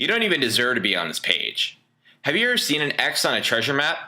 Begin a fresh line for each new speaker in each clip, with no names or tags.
You don't even deserve to be on this page. Have you ever seen an X on a treasure map?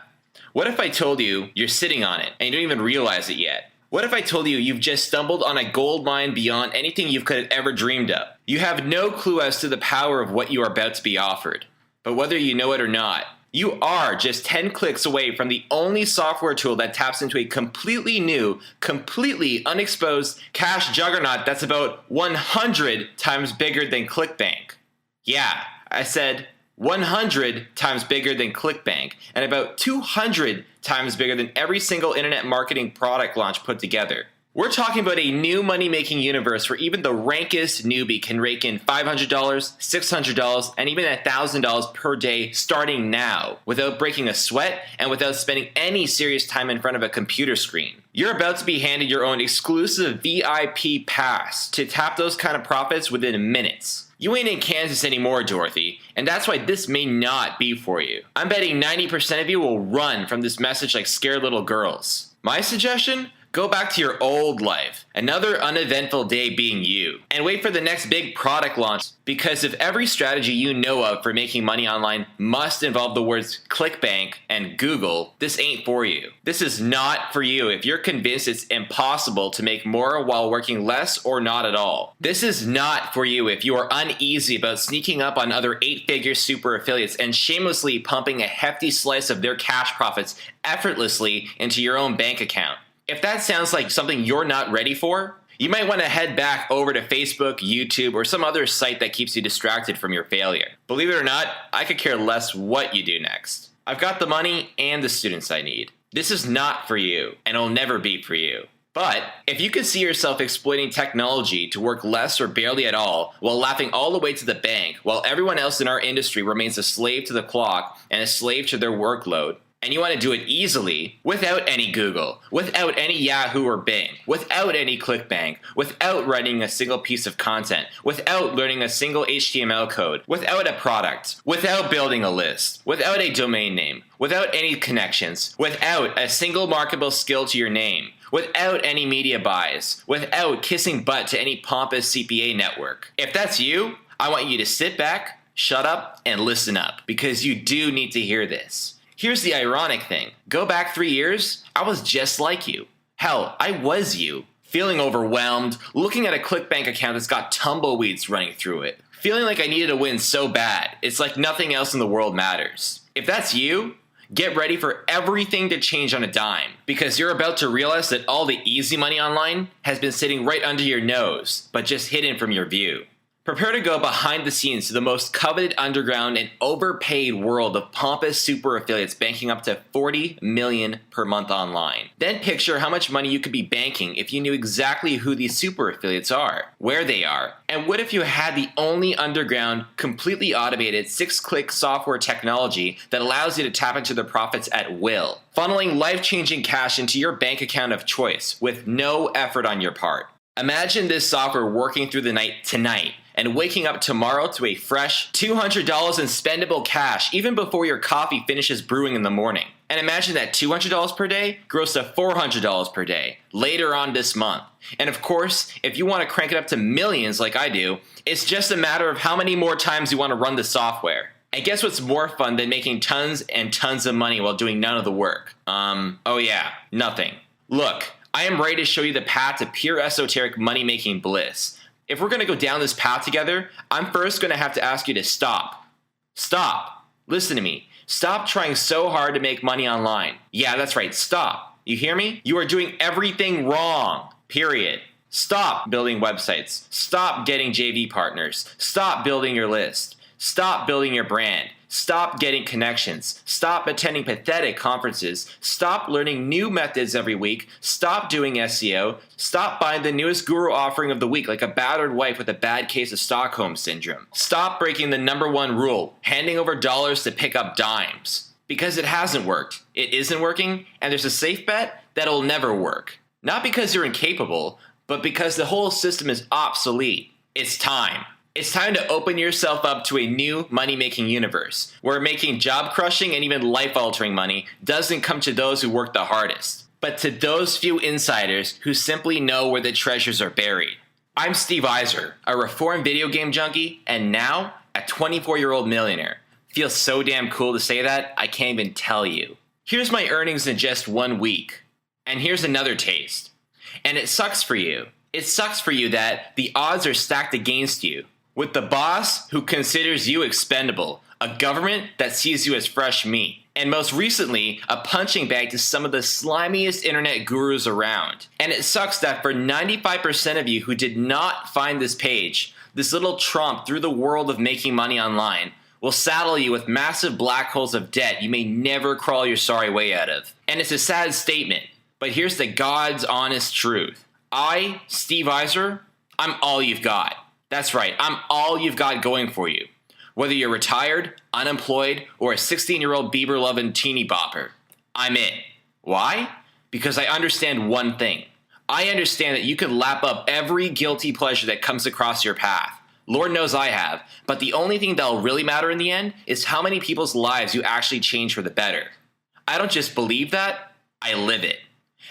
What if I told you you're sitting on it and you don't even realize it yet? What if I told you you've just stumbled on a gold mine beyond anything you could have ever dreamed of? You have no clue as to the power of what you are about to be offered. But whether you know it or not, you are just 10 clicks away from the only software tool that taps into a completely new, completely unexposed cash juggernaut that's about 100 times bigger than ClickBank. Yeah, I said 100 times bigger than ClickBank, and about 200 times bigger than every single internet marketing product launch put together. We're talking about a new money-making universe where even the rankest newbie can rake in $500, $600, and even $1,000 per day starting now, without breaking a sweat and without spending any serious time in front of a computer screen. You're about to be handed your own exclusive VIP pass to tap those kind of profits within minutes. You ain't in Kansas anymore, Dorothy, and that's why this may not be for you. I'm betting 90% of you will run from this message like scared little girls. My suggestion? Go back to your old life, another uneventful day being you, and wait for the next big product launch, because if every strategy you know of for making money online must involve the words ClickBank and Google, this ain't for you. This is not for you if you're convinced it's impossible to make more while working less or not at all. This is not for you if you are uneasy about sneaking up on other 8-figure super affiliates and shamelessly pumping a hefty slice of their cash profits effortlessly into your own bank account. If that sounds like something you're not ready for, you might want to head back over to Facebook, YouTube, or some other site that keeps you distracted from your failure. Believe it or not, I could care less what you do next. I've got the money and the students I need. This is not for you, and it'll never be for you. But if you can see yourself exploiting technology to work less or barely at all, while laughing all the way to the bank, while everyone else in our industry remains a slave to the clock and a slave to their workload, and you want to do it easily, without any Google, without any Yahoo or Bing, without any ClickBank, without writing a single piece of content, without learning a single HTML code, without a product, without building a list, without a domain name, without any connections, without a single marketable skill to your name, without any media buys, without kissing butt to any pompous CPA network. If that's you, I want you to sit back, shut up, and listen up, because you do need to hear this. Here's the ironic thing. Go back 3 years, I was just like you. Hell, I was you. Feeling overwhelmed, looking at a ClickBank account that's got tumbleweeds running through it. Feeling like I needed a win so bad, it's like nothing else in the world matters. If that's you, get ready for everything to change on a dime, because you're about to realize that all the easy money online has been sitting right under your nose, but just hidden from your view. Prepare to go behind the scenes to the most coveted underground and overpaid world of pompous super affiliates banking up to $40 million per month online. Then picture how much money you could be banking if you knew exactly who these super affiliates are, where they are, and what if you had the only underground, completely automated 6-click software technology that allows you to tap into their profits at will, funneling life-changing cash into your bank account of choice with no effort on your part. Imagine this software working through the night tonight, and waking up tomorrow to a fresh $200 in spendable cash even before your coffee finishes brewing in the morning. And imagine that $200 per day grows to $400 per day later on this month. And of course, if you want to crank it up to millions like I do, it's just a matter of how many more times you want to run the software. And guess what's more fun than making tons and tons of money while doing none of the work? Oh yeah, nothing. Look, I am ready to show you the path to pure esoteric money-making bliss. If we're going to go down this path together, I'm first going to have to ask you to stop. Stop. Listen to me. Stop trying so hard to make money online. Yeah, that's right. Stop. You hear me? You are doing everything wrong. Period. Stop building websites. Stop getting JV partners. Stop building your list. Stop building your brand. Stop getting connections. Stop attending pathetic conferences. Stop learning new methods every week. Stop doing SEO. Stop buying the newest guru offering of the week like a battered wife with a bad case of Stockholm Syndrome. Stop breaking the #1 rule, handing over dollars to pick up dimes. Because it hasn't worked. It isn't working, and there's a safe bet that it'll never work. Not because you're incapable, but because the whole system is obsolete. It's time. It's time to open yourself up to a new money-making universe, where making job-crushing and even life-altering money doesn't come to those who work the hardest, but to those few insiders who simply know where the treasures are buried. I'm Steve Iser, a reformed video game junkie, and now a 24-year-old millionaire. Feels so damn cool to say that, I can't even tell you. Here's my earnings in just 1 week. And here's another taste. And it sucks for you. It sucks for you that the odds are stacked against you. With the boss who considers you expendable, a government that sees you as fresh meat, and most recently, a punching bag to some of the slimiest internet gurus around. And it sucks that for 95% of you who did not find this page, this little trump through the world of making money online will saddle you with massive black holes of debt you may never crawl your sorry way out of. And it's a sad statement, but here's the God's honest truth. I, Steve Iser, I'm all you've got. That's right, I'm all you've got going for you. Whether you're retired, unemployed, or a 16-year-old Bieber-loving teeny bopper, I'm it. Why? Because I understand one thing. I understand that you can lap up every guilty pleasure that comes across your path. Lord knows I have, but the only thing that'll really matter in the end is how many people's lives you actually change for the better. I don't just believe that, I live it.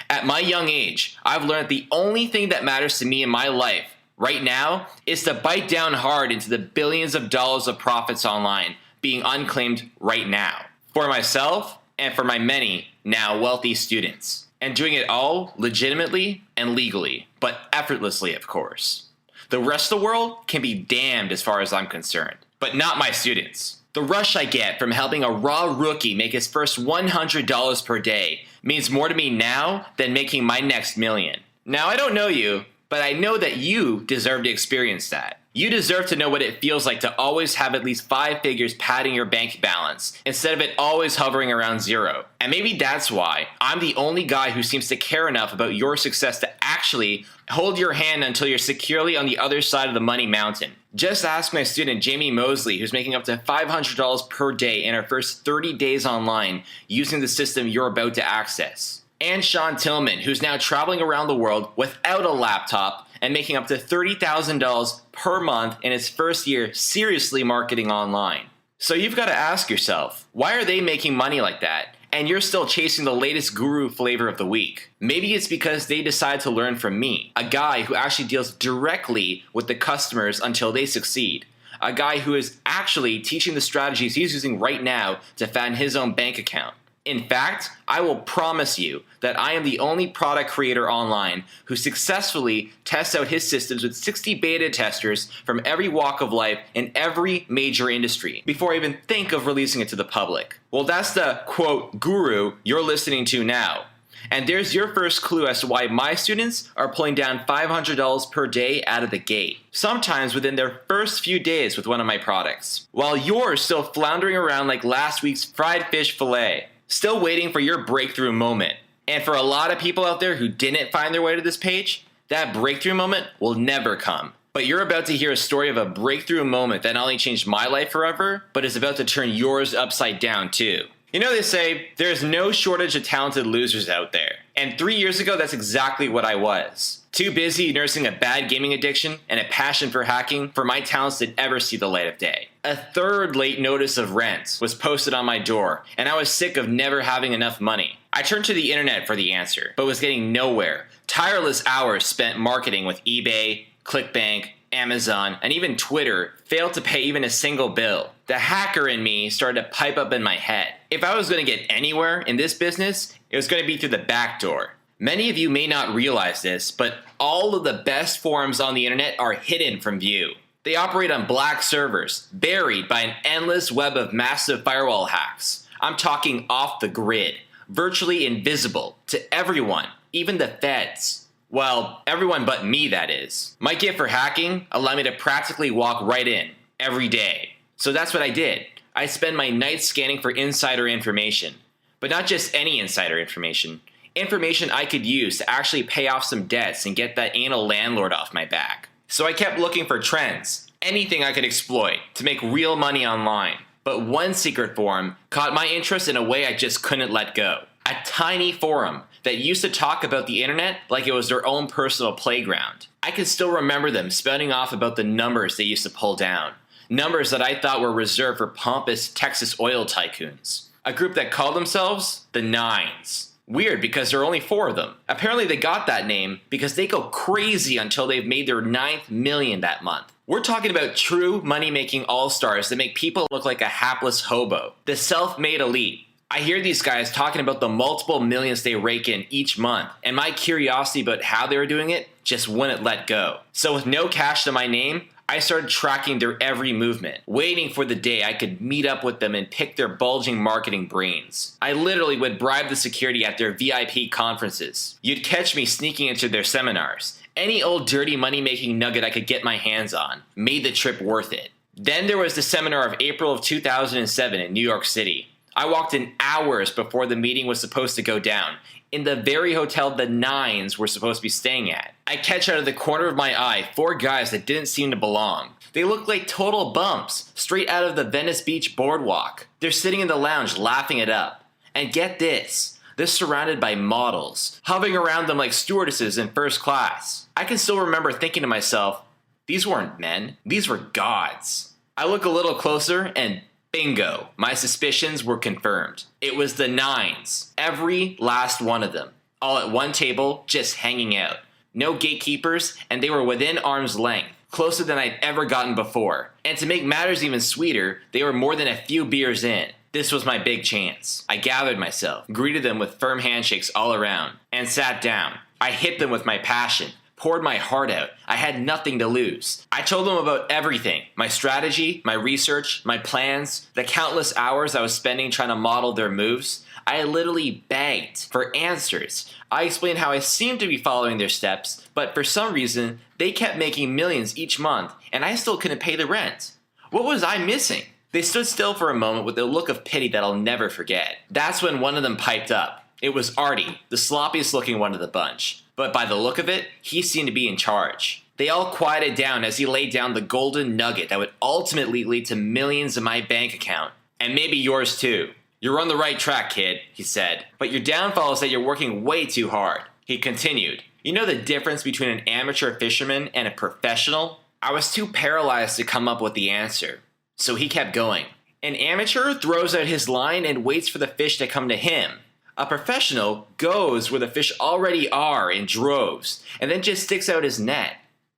At my young age, I've learned the only thing that matters to me in my life right now is to bite down hard into the billions of dollars of profits online being unclaimed right now. For myself and for my many now wealthy students. And doing it all legitimately and legally, but effortlessly, of course. The rest of the world can be damned as far as I'm concerned, but not my students. The rush I get from helping a raw rookie make his first $100 per day means more to me now than making my next million. Now, I don't know you, but I know that you deserve to experience that. You deserve to know what it feels like to always have at least 5 figures padding your bank balance instead of it always hovering around zero. And maybe that's why I'm the only guy who seems to care enough about your success to actually hold your hand until you're securely on the other side of the money mountain. Just ask my student Jamie Mosley, who's making up to $500 per day in her first 30 days online using the system you're about to access. And Sean Tillman, who's now traveling around the world without a laptop and making up to $30,000 per month in his first year seriously marketing online. So you've got to ask yourself, why are they making money like that? And you're still chasing the latest guru flavor of the week. Maybe it's because they decide to learn from me, a guy who actually deals directly with the customers until they succeed. A guy who is actually teaching the strategies he's using right now to fatten his own bank account. In fact, I will promise you that I am the only product creator online who successfully tests out his systems with 60 beta testers from every walk of life in every major industry before I even think of releasing it to the public. Well, that's the, quote, guru you're listening to now. And there's your first clue as to why my students are pulling down $500 per day out of the gate, sometimes within their first few days with one of my products, while you're still floundering around like last week's fried fish fillet. Still waiting for your breakthrough moment. And for a lot of people out there who didn't find their way to this page, that breakthrough moment will never come. But you're about to hear a story of a breakthrough moment that not only changed my life forever, but is about to turn yours upside down too. You know, they say there's no shortage of talented losers out there. And 3 years ago, that's exactly what I was. Too busy nursing a bad gaming addiction and a passion for hacking for my talents to ever see the light of day. A third late notice of rent was posted on my door, and I was sick of never having enough money. I turned to the internet for the answer, but was getting nowhere. Tireless hours spent marketing with eBay, ClickBank, Amazon, and even Twitter failed to pay even a single bill. The hacker in me started to pipe up in my head. If I was going to get anywhere in this business, it was going to be through the back door. Many of you may not realize this, but all of the best forums on the internet are hidden from view. They operate on black servers, buried by an endless web of massive firewall hacks. I'm talking off the grid, virtually invisible to everyone, even the feds. Well, everyone but me, that is. My gift for hacking allowed me to practically walk right in, every day. So that's what I did. I spend my nights scanning for insider information. But not just any insider information. Information I could use to actually pay off some debts and get that anal landlord off my back. So I kept looking for trends, anything I could exploit to make real money online. But one secret forum caught my interest in a way I just couldn't let go. A tiny forum that used to talk about the internet like it was their own personal playground. I can still remember them spouting off about the numbers they used to pull down. Numbers that I thought were reserved for pompous Texas oil tycoons. A group that called themselves the Nines. Weird, because there are only 4 of them. Apparently they got that name because they go crazy until they've made their 9th million that month. We're talking about true money-making all-stars that make people look like a hapless hobo. The self-made elite. I hear these guys talking about the multiple millions they rake in each month, and my curiosity about how they were doing it just wouldn't let go. So with no cash to my name, I started tracking their every movement, waiting for the day I could meet up with them and pick their bulging marketing brains. I literally would bribe the security at their VIP conferences. You'd catch me sneaking into their seminars. Any old dirty money-making nugget I could get my hands on made the trip worth it. Then there was the seminar of April of 2007 in New York City. I walked in hours before the meeting was supposed to go down, in the very hotel the Nines were supposed to be staying at. I catch out of the corner of my eye 4 guys that didn't seem to belong. They looked like total bumps, straight out of the Venice Beach boardwalk. They're sitting in the lounge laughing it up. And get this, they're surrounded by models, hovering around them like stewardesses in first class. I can still remember thinking to myself, these weren't men, these were gods. I look a little closer and bingo, my suspicions were confirmed. It was the Nines, every last one of them, all at one table, just hanging out. No gatekeepers, and they were within arm's length, closer than I'd ever gotten before. And to make matters even sweeter, they were more than a few beers in. This was my big chance. I gathered myself, greeted them with firm handshakes all around, and sat down. I hit them with my passion, poured my heart out. I had nothing to lose. I told them about everything. My strategy, my research, my plans, the countless hours I was spending trying to model their moves. I literally begged for answers. I explained how I seemed to be following their steps, but for some reason, they kept making millions each month, and I still couldn't pay the rent. What was I missing? They stood still for a moment with a look of pity that I'll never forget. That's when one of them piped up. It was Artie, the sloppiest looking one of the bunch. But by the look of it, he seemed to be in charge. They all quieted down as he laid down the golden nugget that would ultimately lead to millions in my bank account. And maybe yours too. You're on the right track, kid, he said. But your downfall is that you're working way too hard. He continued. You know the difference between an amateur fisherman and a professional? I was too paralyzed to come up with the answer. So he kept going. An amateur throws out his line and waits for the fish to come to him. A professional goes where the fish already are in droves, and then just sticks out his net.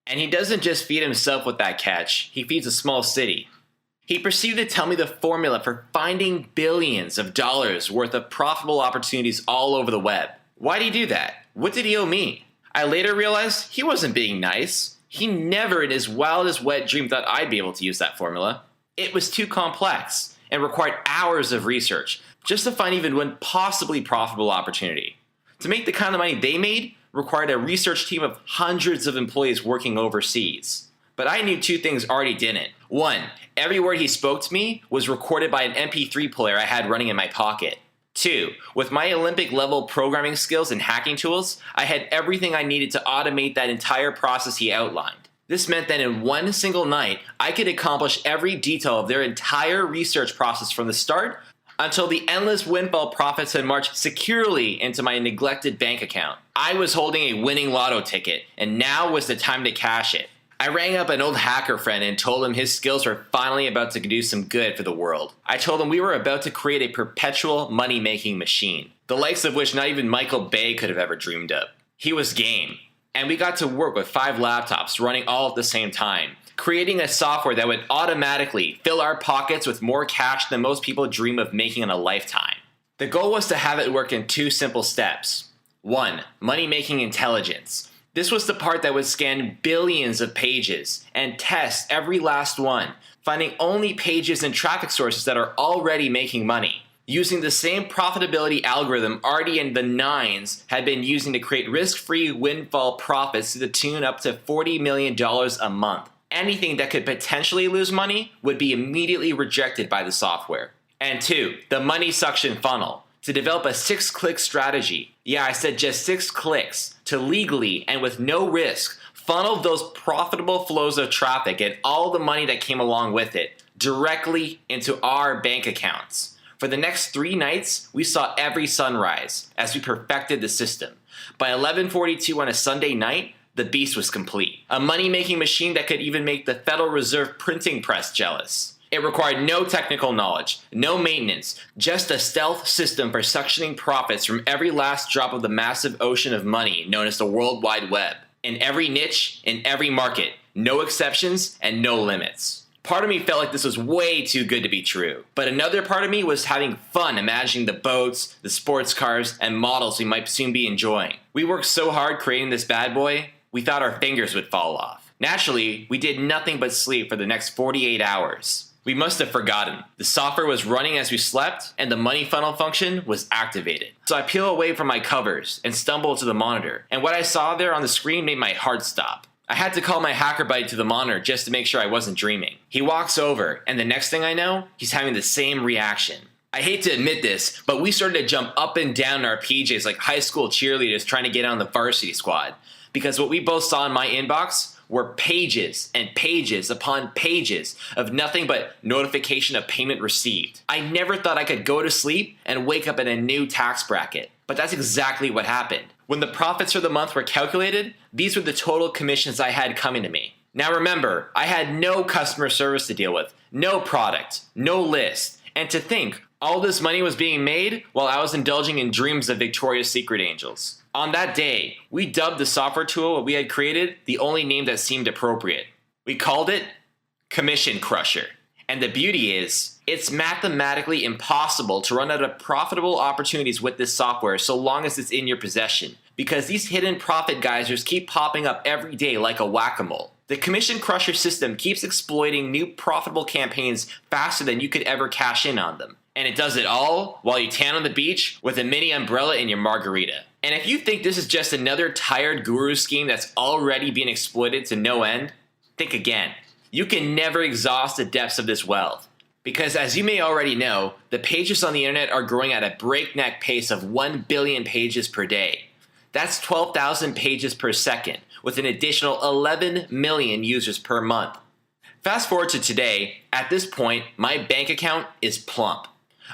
And he doesn't just feed himself with that catch, he feeds a small city. He proceeded to tell me the formula for finding billions of dollars worth of profitable opportunities all over the web. Why'd he do that? What did he owe me? I later realized he wasn't being nice. He never in his wildest wet dream thought I'd be able to use that formula. It was too complex and required hours of research just to find even one possibly profitable opportunity. To make the kind of money they made required a research team of hundreds of employees working overseas. But I knew 2 things Artie didn't. 1, every word he spoke to me was recorded by an MP3 player I had running in my pocket. 2, with my Olympic level programming skills and hacking tools, I had everything I needed to automate that entire process he outlined. This meant that in one single night, I could accomplish every detail of their entire research process from the start until the endless windfall profits had marched securely into my neglected bank account. I was holding a winning lotto ticket, and now was the time to cash it. I rang up an old hacker friend and told him his skills were finally about to do some good for the world. I told him we were about to create a perpetual money-making machine, the likes of which not even Michael Bay could have ever dreamed of. He was game. And we got to work with 5 laptops running all at the same time, creating a software that would automatically fill our pockets with more cash than most people dream of making in a lifetime. The goal was to have it work in 2 simple steps. 1, money-making intelligence. This was the part that would scan billions of pages and test every last one, finding only pages and traffic sources that are already making money. Using the same profitability algorithm Artie and the Nines had been using to create risk-free windfall profits to the tune up to $40 million a month. Anything that could potentially lose money would be immediately rejected by the software. And 2, the money suction funnel. To develop a 6-click strategy, yeah, I said just 6 clicks, to legally and with no risk funnel those profitable flows of traffic and all the money that came along with it directly into our bank accounts. For the next 3 nights, we saw every sunrise as we perfected the system. By 11:42 on a Sunday night, the beast was complete. A money-making machine that could even make the Federal Reserve printing press jealous. It required no technical knowledge, no maintenance, just a stealth system for suctioning profits from every last drop of the massive ocean of money known as the World Wide Web. In every niche, in every market, no exceptions and no limits. Part of me felt like this was way too good to be true, but another part of me was having fun imagining the boats, the sports cars, and models we might soon be enjoying. We worked so hard creating this bad boy, we thought our fingers would fall off. Naturally, we did nothing but sleep for the next 48 hours. We must have forgotten. The software was running as we slept, and the money funnel function was activated. So I peel away from my covers and stumble to the monitor, and what I saw there on the screen made my heart stop. I had to call my hacker buddy to the monitor just to make sure I wasn't dreaming. He walks over, and the next thing I know, he's having the same reaction. I hate to admit this, but we started to jump up and down in our PJs like high school cheerleaders trying to get on the varsity squad. Because what we both saw in my inbox were pages and pages upon pages of nothing but notification of payment received. I never thought I could go to sleep and wake up in a new tax bracket, but that's exactly what happened. When the profits for the month were calculated, these were the total commissions I had coming to me. Now remember, I had no customer service to deal with, no product, no list, and to think, all this money was being made while I was indulging in dreams of Victoria's Secret angels. On that day, we dubbed the software tool we had created the only name that seemed appropriate. We called it Commission Crusher. And the beauty is, it's mathematically impossible to run out of profitable opportunities with this software so long as it's in your possession, because these hidden profit geysers keep popping up every day like a whack-a-mole. The Commission Crusher system keeps exploiting new profitable campaigns faster than you could ever cash in on them. And it does it all while you tan on the beach with a mini umbrella in your margarita. And if you think this is just another tired guru scheme that's already being exploited to no end, think again. You can never exhaust the depths of this wealth. Because as you may already know, the pages on the internet are growing at a breakneck pace of 1 billion pages per day. That's 12,000 pages per second, with an additional 11 million users per month. Fast forward to today, at this point, my bank account is plump.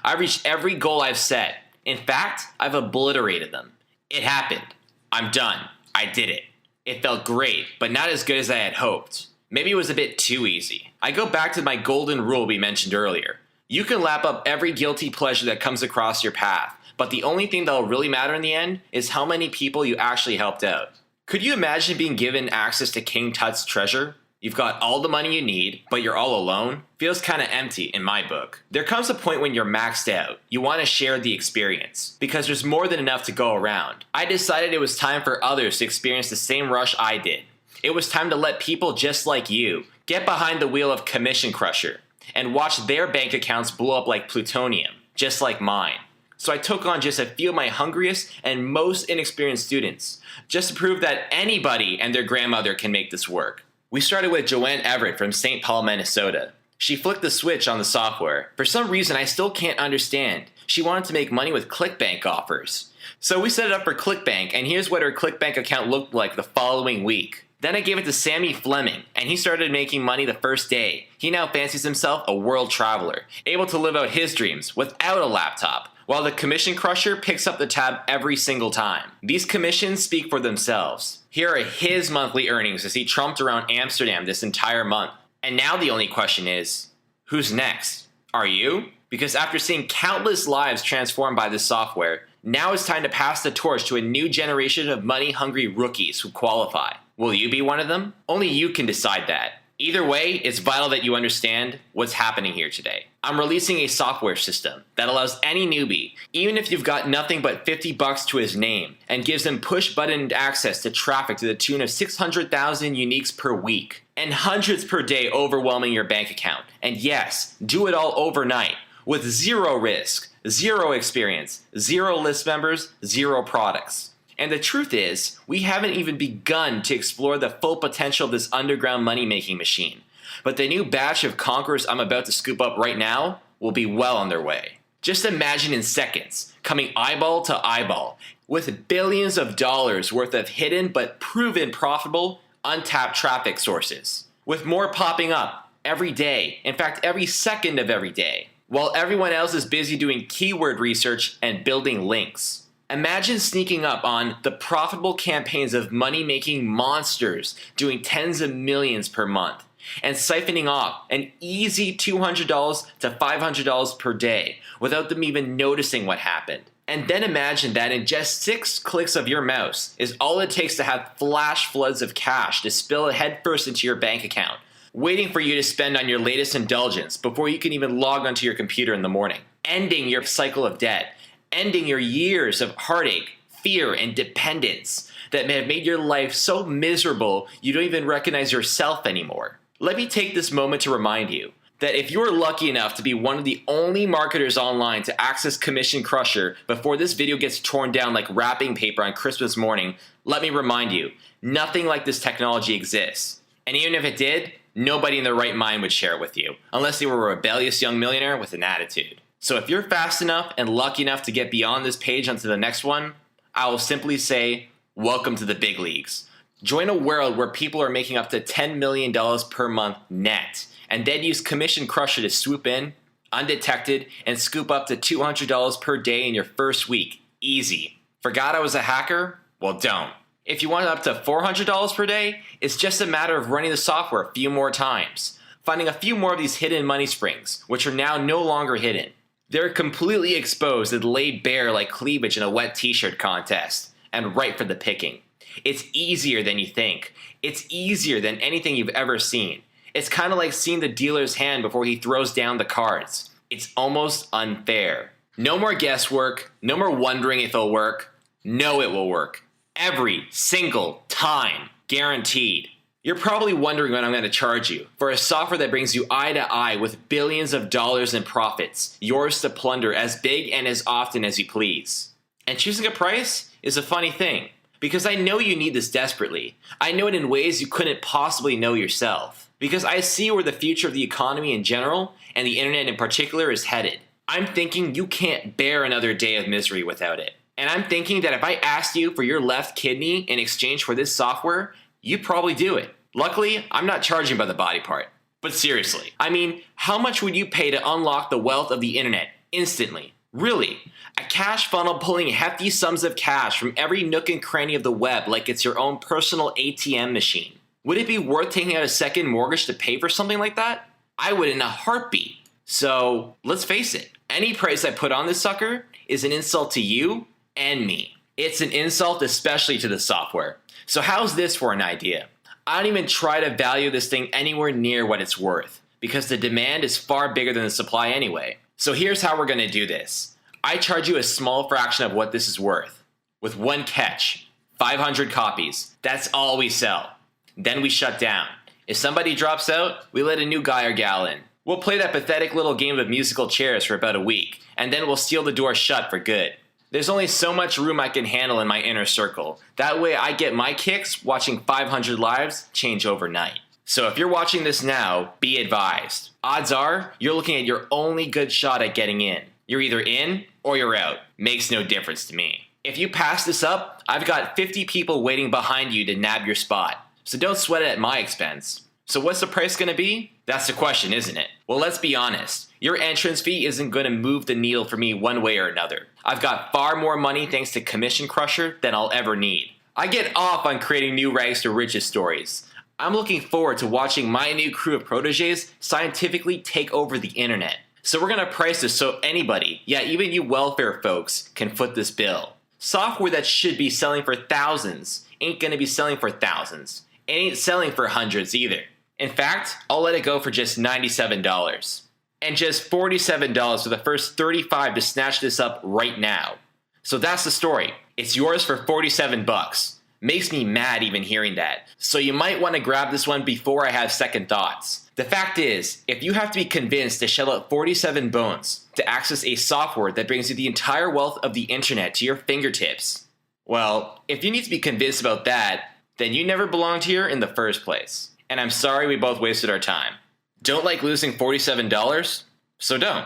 I've reached every goal I've set. In fact, I've obliterated them. It happened. I'm done. I did it. It felt great, but not as good as I had hoped. Maybe it was a bit too easy. I go back to my golden rule we mentioned earlier. You can lap up every guilty pleasure that comes across your path, but the only thing that will really matter in the end is how many people you actually helped out. Could you imagine being given access to King Tut's treasure? You've got all the money you need, but you're all alone? Feels kinda empty in my book. There comes a point when you're maxed out. You want to share the experience, because there's more than enough to go around. I decided it was time for others to experience the same rush I did. It was time to let people just like you get behind the wheel of Commission Crusher and watch their bank accounts blow up like plutonium, just like mine. So I took on just a few of my hungriest and most inexperienced students, just to prove that anybody and their grandmother can make this work. We started with Joanne Everett from St. Paul, Minnesota. She flicked the switch on the software. For some reason I still can't understand. She wanted to make money with ClickBank offers. So we set it up for ClickBank, and here's what her ClickBank account looked like the following week. Then I gave it to Sammy Fleming, and he started making money the first day. He now fancies himself a world traveler, able to live out his dreams without a laptop, while the Commission Crusher picks up the tab every single time. These commissions speak for themselves. Here are his monthly earnings as he trumped around Amsterdam this entire month. And now the only question is, who's next? Are you? Because after seeing countless lives transformed by this software, now it's time to pass the torch to a new generation of money-hungry rookies who qualify. Will you be one of them? Only you can decide that. Either way, it's vital that you understand what's happening here today. I'm releasing a software system that allows any newbie, even if you've got nothing but $50 to his name, and gives them push-button access to traffic to the tune of 600,000 uniques per week, and hundreds per day overwhelming your bank account. And yes, do it all overnight, with zero risk, zero experience, zero list members, zero products. And the truth is, we haven't even begun to explore the full potential of this underground money-making machine. But the new batch of conquerors I'm about to scoop up right now will be well on their way. Just imagine in seconds, coming eyeball to eyeball, with billions of dollars worth of hidden but proven profitable, untapped traffic sources. With more popping up every day, in fact every second of every day, while everyone else is busy doing keyword research and building links. Imagine sneaking up on the profitable campaigns of money-making monsters doing tens of millions per month. and siphoning off an easy $200 to $500 per day without them even noticing what happened. And then imagine that in just 6 clicks of your mouse is all it takes to have flash floods of cash to spill headfirst into your bank account, waiting for you to spend on your latest indulgence before you can even log onto your computer in the morning, ending your cycle of debt, ending your years of heartache, fear, and dependence that may have made your life so miserable you don't even recognize yourself anymore. Let me take this moment to remind you that if you are lucky enough to be one of the only marketers online to access Commission Crusher before this video gets torn down like wrapping paper on Christmas morning, let me remind you, nothing like this technology exists. And even if it did, nobody in their right mind would share it with you, unless they were a rebellious young millionaire with an attitude. So if you're fast enough and lucky enough to get beyond this page onto the next one, I will simply say, welcome to the big leagues. Join a world where people are making up to $10 million per month net, and then use Commission Crusher to swoop in, undetected, and scoop up to $200 per day in your first week. Easy. Forgot I was a hacker? Well, don't. If you want up to $400 per day, it's just a matter of running the software a few more times, finding a few more of these hidden money springs, which are now no longer hidden. They're completely exposed and laid bare like cleavage in a wet t-shirt contest, and ripe for the picking. It's easier than you think. It's easier than anything you've ever seen. It's kind of like seeing the dealer's hand before he throws down the cards. It's almost unfair. No more guesswork, no more wondering if it'll work. No, it will work. Every single time. Guaranteed. You're probably wondering what I'm going to charge you for a software that brings you eye to eye with billions of dollars in profits, yours to plunder as big and as often as you please. And choosing a price is a funny thing, because I know you need this desperately. I know it in ways you couldn't possibly know yourself. Because I see where the future of the economy in general, and the internet in particular, is headed. I'm thinking you can't bear another day of misery without it. And I'm thinking that if I asked you for your left kidney in exchange for this software, you'd probably do it. Luckily, I'm not charging by the body part. But seriously, I mean, how much would you pay to unlock the wealth of the internet instantly? Really? A cash funnel pulling hefty sums of cash from every nook and cranny of the web like it's your own personal ATM machine. Would it be worth taking out a second mortgage to pay for something like that? I would in a heartbeat. So let's face it, any price I put on this sucker is an insult to you and me. It's an insult especially to the software. So how's this for an idea? I don't even try to value this thing anywhere near what it's worth, because the demand is far bigger than the supply anyway. So here's how we're going to do this. I charge you a small fraction of what this is worth, with one catch, 500 copies. That's all we sell. Then we shut down. If somebody drops out, we let a new guy or gal in. We'll play that pathetic little game of musical chairs for about a week, and then we'll seal the door shut for good. There's only so much room I can handle in my inner circle. That way I get my kicks watching 500 lives change overnight. So if you're watching this now, be advised. Odds are, you're looking at your only good shot at getting in. You're either in or you're out. Makes no difference to me. If you pass this up, I've got 50 people waiting behind you to nab your spot. So don't sweat it at my expense. So what's the price going to be? That's the question, isn't it? Well, let's be honest. Your entrance fee isn't going to move the needle for me one way or another. I've got far more money thanks to Commission Crusher than I'll ever need. I get off on creating new rags to riches stories. I'm looking forward to watching my new crew of proteges scientifically take over the internet. So we're going to price this so anybody, yeah, even you welfare folks, can foot this bill. Software that should be selling for thousands ain't going to be selling for thousands. It ain't selling for hundreds either. In fact, I'll let it go for just $97. And just $47 for the first 35 to snatch this up right now. So that's the story. It's yours for 47 bucks. Makes me mad even hearing that. So you might want to grab this one before I have second thoughts. The fact is, if you have to be convinced to shell out 47 bones to access a software that brings you the entire wealth of the internet to your fingertips, well, if you need to be convinced about that, then you never belonged here in the first place. And I'm sorry we both wasted our time. Don't like losing $47? So don't.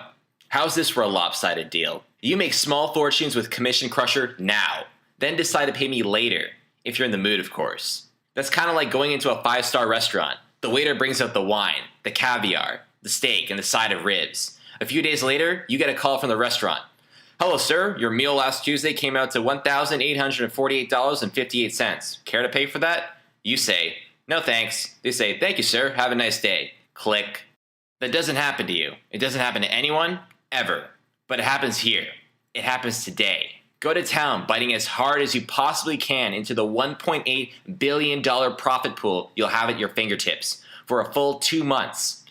How's this for a lopsided deal? You make small fortunes with Commission Crusher now, then decide to pay me later, if you're in the mood, of course. That's kind of like going into a 5-star restaurant. The waiter brings out the wine, the caviar, the steak, and the side of ribs. A few days later, you get a call from the restaurant. Hello, sir. Your meal last Tuesday came out to $1,848.58. Care to pay for that? You say, No thanks. They say, thank you, sir. Have a nice day. Click. That doesn't happen to you. It doesn't happen to anyone, ever. But it happens here. It happens today. Go to town, biting as hard as you possibly can into the $1.8 billion profit pool you'll have at your fingertips for a full 2 months.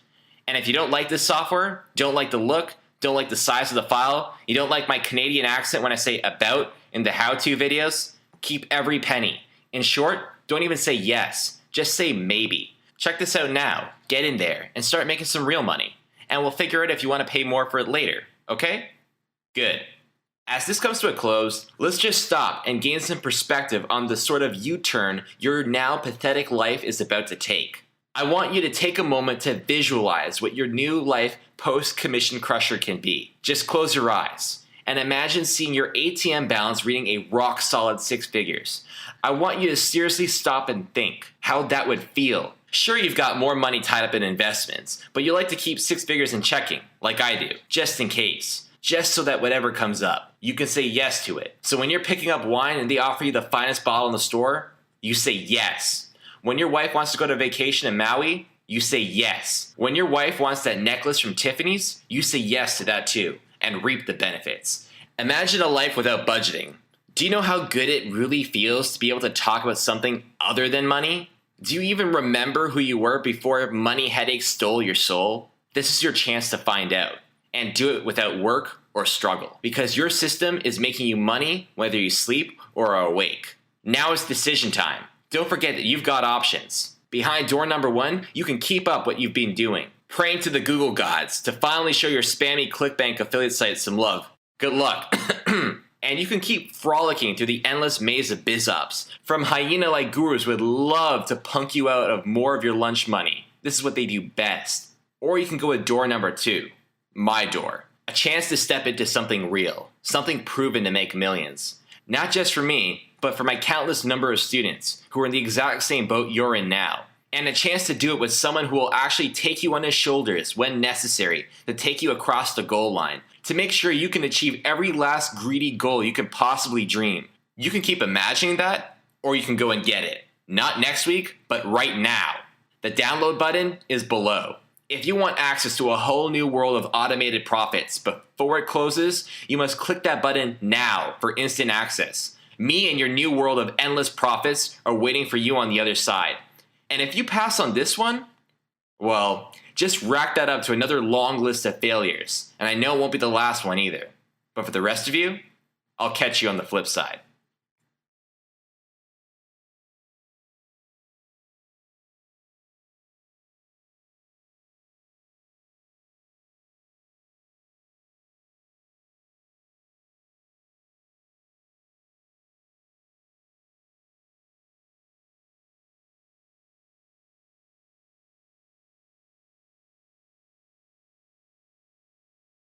And if you don't like this software, don't like the look, don't like the size of the file, you don't like my Canadian accent when I say about in the how-to videos, keep every penny. In short, don't even say yes, just say maybe. Check this out now, get in there, and start making some real money. And we'll figure out if you want to pay more for it later, okay? Good. As this comes to a close, let's just stop and gain some perspective on the sort of U-turn your now pathetic life is about to take. I want you to take a moment to visualize what your new life post-commission crusher can be. Just close your eyes and imagine seeing your ATM balance reading a rock-solid 6 figures. I want you to seriously stop and think how that would feel. Sure, you've got more money tied up in investments, but you like to keep 6 figures in checking, like I do, just in case. Just so that whatever comes up, you can say yes to it. So when you're picking up wine and they offer you the finest bottle in the store, you say yes. When your wife wants to go to vacation in Maui, you say yes. When your wife wants that necklace from Tiffany's, you say yes to that too, and reap the benefits. Imagine a life without budgeting. Do you know how good it really feels to be able to talk about something other than money? Do you even remember who you were before money headaches stole your soul? This is your chance to find out. And do it without work or struggle. Because your system is making you money whether you sleep or are awake. Now is decision time. Don't forget that you've got options. Behind door number 1, you can keep up what you've been doing. Praying to the Google gods to finally show your spammy ClickBank affiliate site some love. Good luck. And you can keep frolicking through the endless maze of biz ops. From hyena-like gurus would love to punk you out of more of your lunch money. This is what they do best. Or you can go with door number 2. My door. A chance to step into something real, something proven to make millions. Not just for me, but for my countless number of students who are in the exact same boat you're in now. And a chance to do it with someone who will actually take you on his shoulders when necessary to take you across the goal line, to make sure you can achieve every last greedy goal you can possibly dream. You can keep imagining that, or you can go and get it. Not next week, but right now. The download button is below. If you want access to a whole new world of automated profits before it closes, you must click that button now for instant access. Me and your new world of endless profits are waiting for you on the other side. And if you pass on this one, well, just rack that up to another long list of failures. And I know it won't be the last one either. But for the rest of you, I'll catch you on the flip side.